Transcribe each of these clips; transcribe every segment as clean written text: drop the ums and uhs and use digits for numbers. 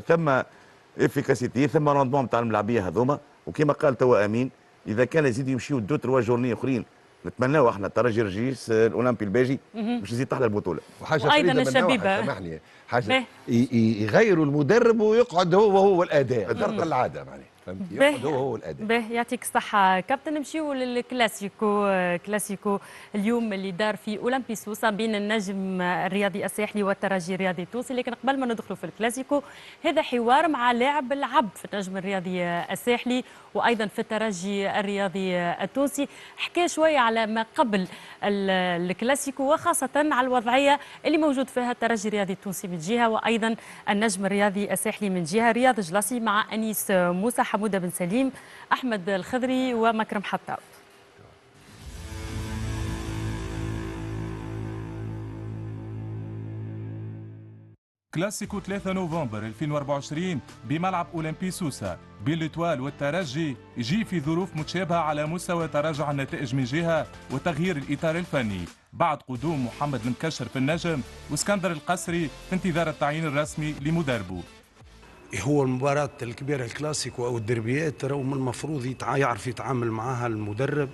ثم افيكاسيتي، ثم روندمون نتاع الملاعبيه هذوما، وكما قال توا امين اذا كان يزيد يمشيو دو تروا جورني اخرين نتمناو احنا الترجي رجيس الاولمبي الباجي باش يزيد تحلى البطوله. وحاجه وايضا فريده من نوعها، الشبيبه سامحني، حاجه يغيروا المدرب ويقعد هو الاداء بالضبط. خرق العاده معناها، فهمت؟ يقعد هو الاداء. باهي يعطيك الصحة كابتن. نمشيو للكلاسيكو، كلاسيكو اليوم اللي دار في أولمبي سوسة بين النجم الرياضي الساحلي والترجي الرياضي التونسي. لكن قبل ما ندخلوا في الكلاسيكو هذا حوار مع لاعب العب في النجم الرياضي الساحلي وأيضا في الترجي الرياضي التونسي. حكى شوية على ما قبل الكلاسيكو وخاصة على الوضعية اللي موجود فيها الترجي الرياضي التونسي من جهة وأيضا النجم الرياضي الساحلي من جهة. رياض جلاسي مع أنيس موسى، حمودة بن سليم، أحمد الخضري ومكرم حطاب. كلاسيكو 3 نوفمبر 2024 بملعب أولمبي سوسة بين الإتوال والترجي يجي في ظروف متشابهة على مستوى تراجع النتائج من جهة وتغيير الإطار الفني بعد قدوم محمد المكشر في النجم واسكندر القسري في انتظار التعيين الرسمي لمدربه. هو المباراة الكبيرة الكلاسيكو أو الدربيات ترى من المفروض يعرف يتعامل معها المدرب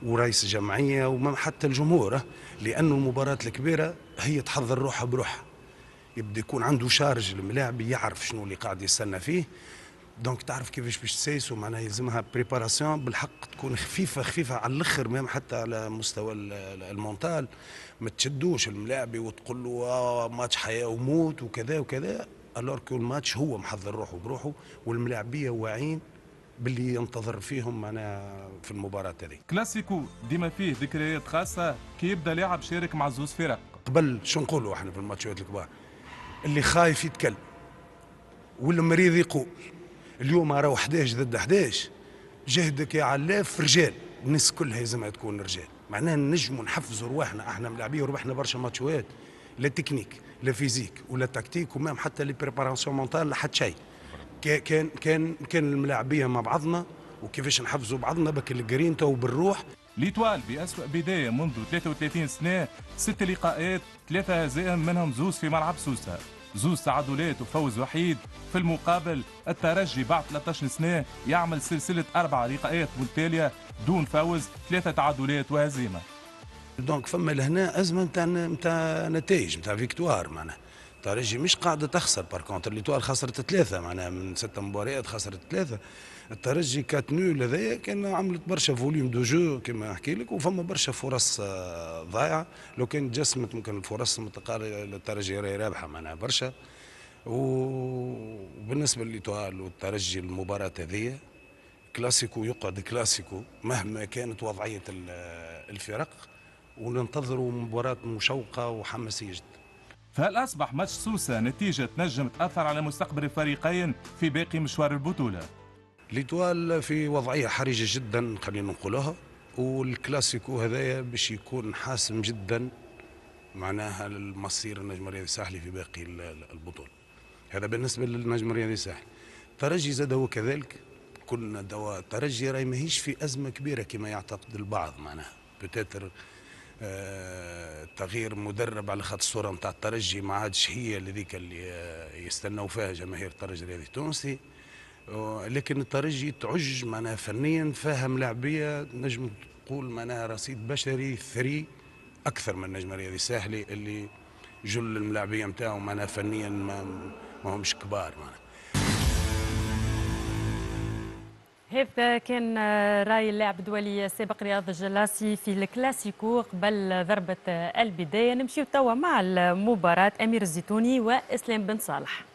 ورئيس الجمعية وحتى الجمهور، لأنه المباراة الكبيرة هي تحضر روحها بروحها، يبدا يكون عنده شارج الملاعب، يعرف شنو اللي قاعد يستنى فيه، دونك تعرف كيفاش باش تسيسو. معناها يلزمها بريباراسيون بالحق تكون خفيفة على الاخر، ميم حتى على مستوى المونتال. ما تشدوش الملاعبي وتقول له ماتش حياة وموت وكذا وكذا، الور كو الماتش هو محضر روحه بروحه والملاعبيه واعيين باللي ينتظر فيهم معناها في المباراه هذه. كلاسيكو ديما فيه ذكريات خاصه كي يبدا لاعب شارك مع زوز فرق. قبل شو نقولوا احنا في الماتشات الكبار، اللي خايف يتكلم واللي مريض يقول. اليوم راهو 11 ضد 11، جهدك يا علاف رجال، الناس كلها لازمها تكون رجال. معناها نجموا نحفزوا رواحنا احنا ملاعبيه وربحنا برشا ماتشات، لا تكنيك لا فيزيك ولا تكتيك ومام حتى لي بريباراسيون مونتال لا حتى شيء. كان الملاعبيه مع بعضنا وكيفاش نحفزوا بعضنا بك الجرين تو بالروح. ليتوال بأسوأ بداية منذ 33 سنة، 6 لقاءات 3 هزائم منهم زوز في ملعب سوسة، زوز تعادلات وفوز وحيد. في المقابل الترجي بعد 13 سنة يعمل سلسلة 4 لقاءات متتالية دون فوز، 3 تعادلات وهزيمة. دونك فما لهنا ازمه نتاع نتائج نتاع فيكتوار. معناها الترجي مش قاعده تخسر، باركونتر ليتوال خسرت 3 معناها من 6 مباريات خسرت 3. الترجي كانت نول هذايا كان عملت برشا فوليوم دو جو كما نحكي لك، وفما برشا فرص ضايعه. لو كان جسمت ممكن الفرص متقاربه للترجي راهي رابحه معناها برشا. وبالنسبه لليتوال والترجي المباراه هذه كلاسيكو يقعد كلاسيكو مهما كانت وضعيه الفرق، وننتظروا مباراة مشوقة وحماسية جدا. فهل أصبح ماتش سوسة نتيجة تنجم تأثر على مستقبل الفريقين في باقي مشوار البطولة؟ ليتوال في وضعية حرجة جدا خلينا نقولها، والكلاسيكو هذايا باش يكون حاسم جدا معناها المصير النجم الرياضي الساحلي في باقي البطولة. هذا بالنسبة للنجم الرياضي الساحلي. الترجي زاد هو كذلك، كنا دواء الترجي راهي ماهيش في أزمة كبيرة كما يعتقد البعض. معناها بتاتر تغيير مدرب على خاطر الصوره نتاع الترجي ما عادش هي هذيك اللي يستناو فيها جماهير الترجي الرياضي التونسي، لكن الترجي تعج معناها فنيا فاهم لاعبيه نجم تقول معناها رصيد بشري ثري اكثر من النجم الرياضي الساحلي اللي جل الملاعبيه نتاعو معناها فنيا ما همش كبار. معناها هذا كان راي اللاعب الدولي السابق رياض الجلاسي في الكلاسيكو قبل ضربة البداية. نمشيو توا مع المباراة أمير الزيتوني وإسلام بن صالح.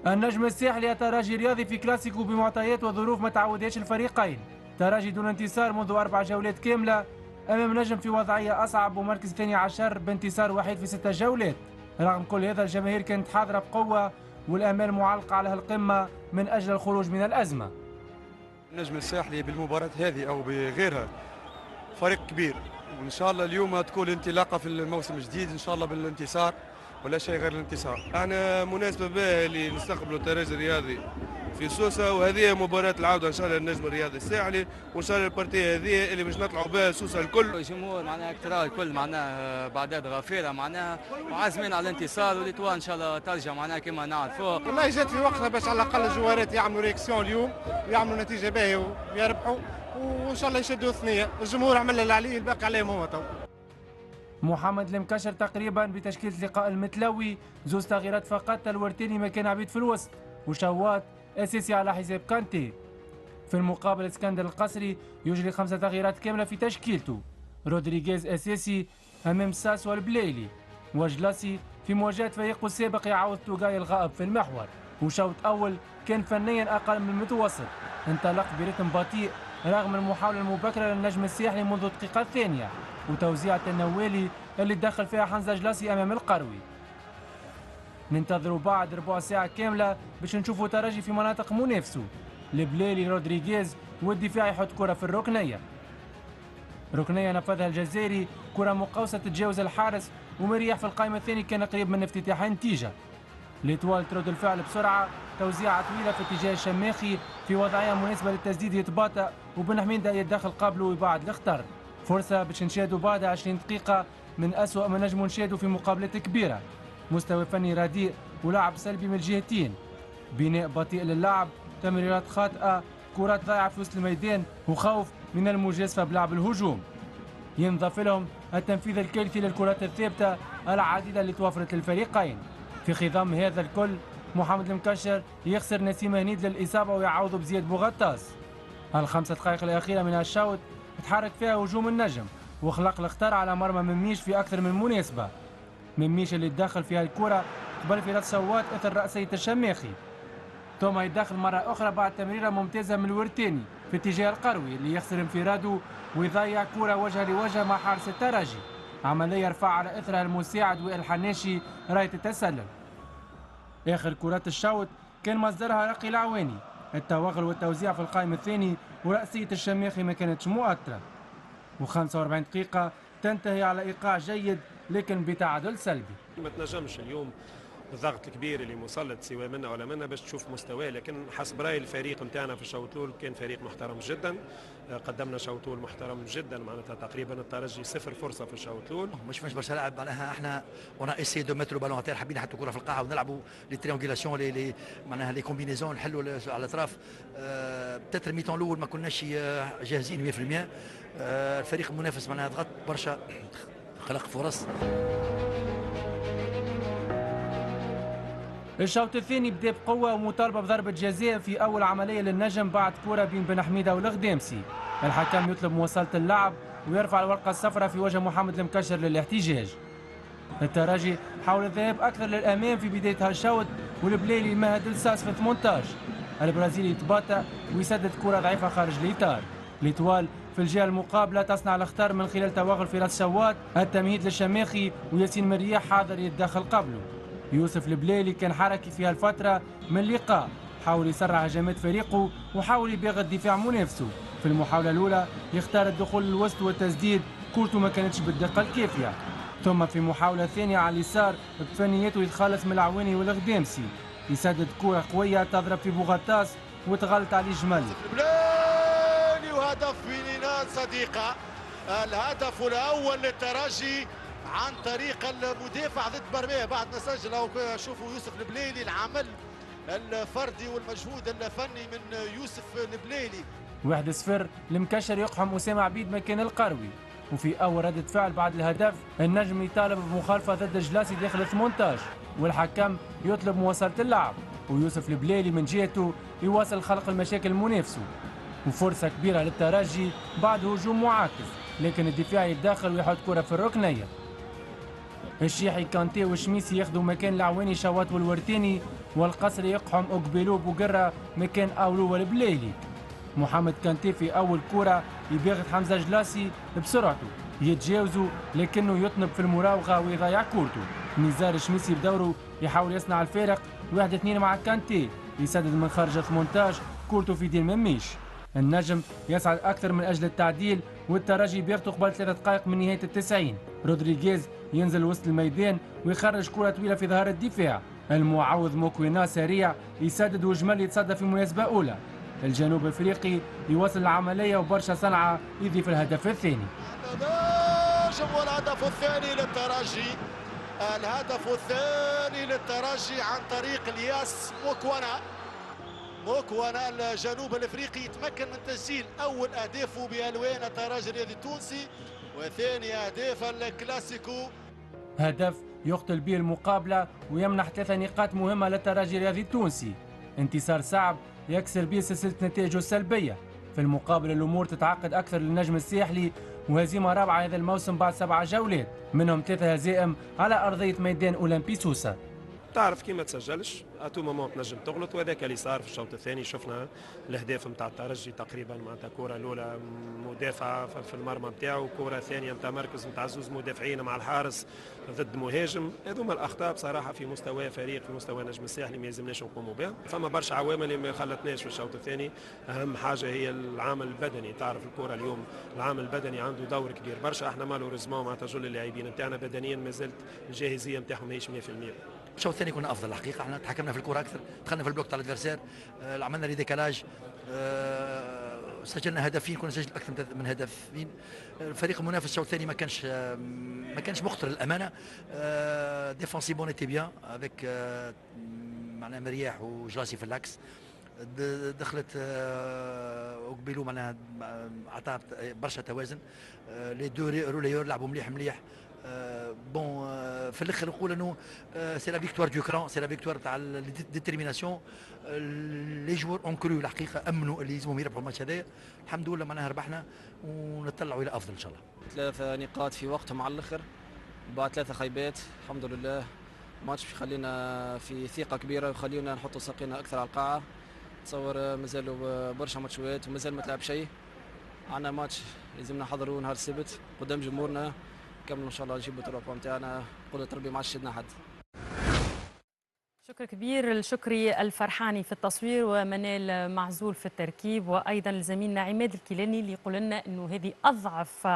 النجم الساحلي الترجي رياضي في كلاسيكو بمعطيات وظروف ما تعودهاش الفريقين. ترجي دون انتصار منذ 4 جولات كاملة أمام نجم في وضعية أصعب ومركز 12 بانتصار وحيد في 6 جولات. رغم كل هذا الجماهير كانت حاضرة بقوة والآمال معلقة على هالقمة من أجل الخروج من الأزمة. النجم الساحلي بالمباراة هذه أو بغيرها فريق كبير وان شاء الله اليوم تكون انطلاقه في الموسم الجديد ان شاء الله بالانتصار ولا شيء غير الانتصار. احنا مناسبه باهيه اللي نستقبلوا الترجي الرياضي في سوسه، وهذه مباراه العوده ان شاء الله للنجم الرياضي الساحلي، وان شاء الله البارتيه هذه اللي باش نطلعوا بها سوسه الكل. الجمهور معناها كترى الكل معناها بعداد غفيره معناها وعازمين على الانتصار، والإتوان ان شاء الله ترجع معناها كما نعرفوا. والله جات في وقتها باش على الاقل الجوارات يعملوا رياكسيون اليوم ويعملوا نتيجه باهيه ويربحوا، وان شاء الله يشدوا ثنيه. الجمهور عمل اللي عليه، الباقي عليهم هو تو. محمد المكشر تقريبا بتشكيله اللقاء المتلوي، زوز تغييرات فقط، الورتيني مكان عبيد في الوسط وشوات اساسي على حساب كانتي. في المقابل اسكندر القصري يجري 5 تغييرات كامله في تشكيلته، رودريغيز اساسي امام ساس والبليلي، وجلاسي في مواجهه فريقه السابق يعوض توغاي الغائب في المحور. وشوط اول كان فنيا اقل من المتوسط، انطلق برتم بطيء رغم المحاوله المبكره للنجم الساحلي منذ الدقيقه الثانيه وتوزيعة النوالي اللي دخل فيها حمزه جلاسي امام القروي. ننتظروا بعد ربع ساعه كامله باش نشوفوا ترجي في مناطق منافسه، البليلي رودريغيز والدفاع يحط كره في الركنيه. ركنيه نفذها الجزائري، كره مقوسه تتجاوز الحارس ومريح في القائمه الثاني كان قريب من افتتاح النتيجه. ليتوال ترد الفعل بسرعه، توزيعه طويله في اتجاه الشماخي في وضعيه مناسبه للتسديد، يتباطأ وبن حميده يتدخل قبله ويبعد الخطر. فرصه باش نشاهدوا بعد 20 دقيقه من اسوأ ما نجموا نشاهدوا في مقابلات كبيره، مستوى فني رديء ولعب سلبي من الجهتين، بناء بطيء للعب، تمريرات خاطئه، كرات ضايعه في وسط الميدان وخوف من المجازفه بلعب الهجوم. ينضاف لهم التنفيذ الكارثي للكرات الثابته العديده اللي توفرت للفريقين. في خضم هذا الكل محمد المكشر يخسر نسيم هنيد للاصابه ويعوض بزياد بوغطاس. ال5 دقائق الاخيره من الشوط تحرك فيها هجوم النجم وخلق الخطر على مرمى مميش في اكثر من مناسبه. مميش اللي تدخل فيها الكره قبل في راس شوات اثر راسيه الشماخي، ثم يدخل مره اخرى بعد تمريره ممتازه من الورتيني في اتجاه القروي اللي يخسر انفراده ويضيع كره وجه لوجه مع حارس الترجي، عمليه رفع على اثرها المساعد وائل حناشي رايه التسلل. اخر كرات الشوط كان مصدرها رقي العواني، التوغل والتوزيع في القائم الثاني ورأسية الشماخي ما كانتش مؤثرة. و45 دقيقة تنتهي على إيقاع جيد لكن بتعادل سلبي. ما تنجمش اليوم الضغط الكبير اللي مسلط سواء منا ولا منا باش تشوف مستواه، لكن حسب رايي الفريق نتاعنا في الشوط الاول كان فريق محترم جدا، قدمنا شوط اول محترم جدا، معناتها تقريبا الترجي 0 فرصه في الشوط الاول. مش برشا لاعب، معناها احنا اون اسي دو مترو بالون تاع حابين نحطوا كره في القاعه ونلعبوا لي تريونغيلاسيون لي معناها لي كومبينيزون نحلوا على الاطراف. بتاتر ميتون الاول ما كناش جاهزين 100%. الفريق المنافس معناها ضغط برشا، خلق فرص. الشوط الثاني بدا بقوه ومطالبه بضربه جزاء في اول عمليه للنجم بعد كره بين بن حميده والغدامسي. الحكم يطلب مواصله اللعب ويرفع الورقه الصفراء في وجه محمد المكشر للاحتجاج. الترجي حاول الذهاب اكثر للامام في بدايه هالشوط والبليلي مهد لساس في 18. البرازيلي يتباطأ ويسدد كره ضعيفه خارج الاطار. ليتوال في الجهه المقابله تصنع الاخطار من خلال توغل في راس شوات، التمهيد للشماخي وياسين مرياح حاضر يتدخل قبله. يوسف البليلي كان حركي في هالفترة من اللقاء، حاول يسرع هجمات فريقه وحاول يباغت دفاع منافسه. في المحاولة الأولى يختار الدخول للوسط والتسديد، كورته ما كانتش بالدقة الكافية. ثم في محاولة ثانية على اليسار بفنياته يتخلص من العواني والغدامسي، يسدد كرة قوية تضرب في بوغطاس وتغلط عليه جمل. البليلي وهدف بنينات صديقة، الهدف الأول للترجي عن طريق المدافع ضد برميه بعد ما سجل. او شوفوا يوسف البليلي، العمل الفردي والمجهود الفني من يوسف البليلي. 1-0 المكشر يقحم اسامه عبيد مكان القروي. وفي اول ردة فعل بعد الهدف النجم يطالب بمخالفه ضد جلاسي داخل 18 والحكم يطلب مواصله اللعب، ويوسف البليلي من جهته يواصل خلق المشاكل منافسه. وفرصه كبيره للترجي بعد هجوم معاكس، لكن الدفاع يتداخل ويحط كره في الركنيه. الشيحي كانتي وشميسي ياخذوا مكان العواني شوات والورتيني، والقصري يقحم أقبلو بوقرة مكان أولو والبليلي. محمد كانتي في أول كرة يباغت حمزة جلاسي بسرعته، يتجاوزوا لكنه يطنب في المراوغة ويضيع كورته. نزار شميسي بدوره يحاول يصنع الفارق، 1-2 مع كانتي يسدد من خارج 18، كورته في دين مميش. النجم يسعى أكثر من أجل التعديل والترجي بيغتو قبل 3 دقائق من نهاية ال90. رودريغيز ينزل وسط الميدان ويخرج كرة طويلة في ظهر الدفاع. المعوض موكوينا سريع يسدد وجمال يتصدى في مناسبة أولى. الجنوب افريقي يواصل العملية وبرشا صنعة يضيف الهدف الثاني. والهدف الثاني للترجي، الهدف الثاني للترجي عن طريق الياس موكوانا الجنوب الافريقي يتمكن من تسجيل اول اهدافه بالوان الترجي الرياضي التونسي وثاني اهداف الكلاسيكو. هدف يقتل به المقابله ويمنح 3 نقاط مهمه للترجي الرياضي التونسي. انتصار صعب يكسر به سلسله نتائجه السلبيه. في المقابل الامور تتعقد اكثر للنجم الساحلي وهزيمه رابعه هذا الموسم بعد 7 جولات، منهم 3 هزائم على ارضيه ميدان اولمبي سوسه. تعرف كي ما تسجلش اتو مومون تنجم تغلط، وهذاك اللي صار في الشوط الثاني. شفنا الاهداف نتاع الترجي تقريبا معناتها كره الاولى مدافع في المرمى نتاعو، كره ثانيه نتاع مركز نتاع زوز مدافعين مع الحارس ضد مهاجم. هذوما الاخطاء بصراحه في مستوى فريق، في مستوى نجم الساحلي ما يلزمناش نقوموا بها. فما برشا عوامل اللي ما خلتناش في الشوط الثاني. اهم حاجه هي العامل البدني. تعرف الكره اليوم العامل البدني عنده دور كبير برشا. احنا مالوريزمون معناتها جل اللاعبين نتاعنا بدنيا مازالت الجاهزيه نتاعهم ماهيش 100%. الشوط الثاني كنا افضل الحقيقه، احنا تحكمنا في الكره اكثر، دخلنا في البلوك تاع الادفيرسير، عملنا لي ديكالاج، سجلنا هدفين، كنا نسجل اكثر من هدفين. الفريق المنافس الشوط الثاني ما كانش مخطر للامانه. ديفونسيفون ايتي بيان افيك معناها مرياح وجلاسي في اللاكس. دخلت وقبيلو معناها عطى برشا توازن. لي دو روليور لعبوا مليح. بون في الاخر نقول انه سي لا فيكتوار دو كران، سي لا فيكتوار تاع الديترميناسيون. لي جوور اون كرو الحقيقه امنوا اللي يلزمهم يربحوا الماتش هذايا. الحمد لله معناها ربحنا ونطلعوا الى افضل ان شاء الله. 3 نقاط في وقتهم على الاخر بعد 3 خيبات. الحمد لله ماتش يخلينا في ثقه كبيره ويخلينا نحطوا ساقينا اكثر على القاعه. تصور مازالوا برشا ماتشات ومازال ما تلعب شيء. عندنا ماتش لازمنا نحضروه نهار السبت قدام جمهورنا. كملوا ان شاء الله نجيبوا التروبا نتاعنا. قدرة ربي ما عادش شدنا حد. شكر كبير لشكري الفرحاني في التصوير ومنال معزول في التركيب، وايضا لزميلنا عماد الكيلاني اللي يقول لنا انه هذه اضعف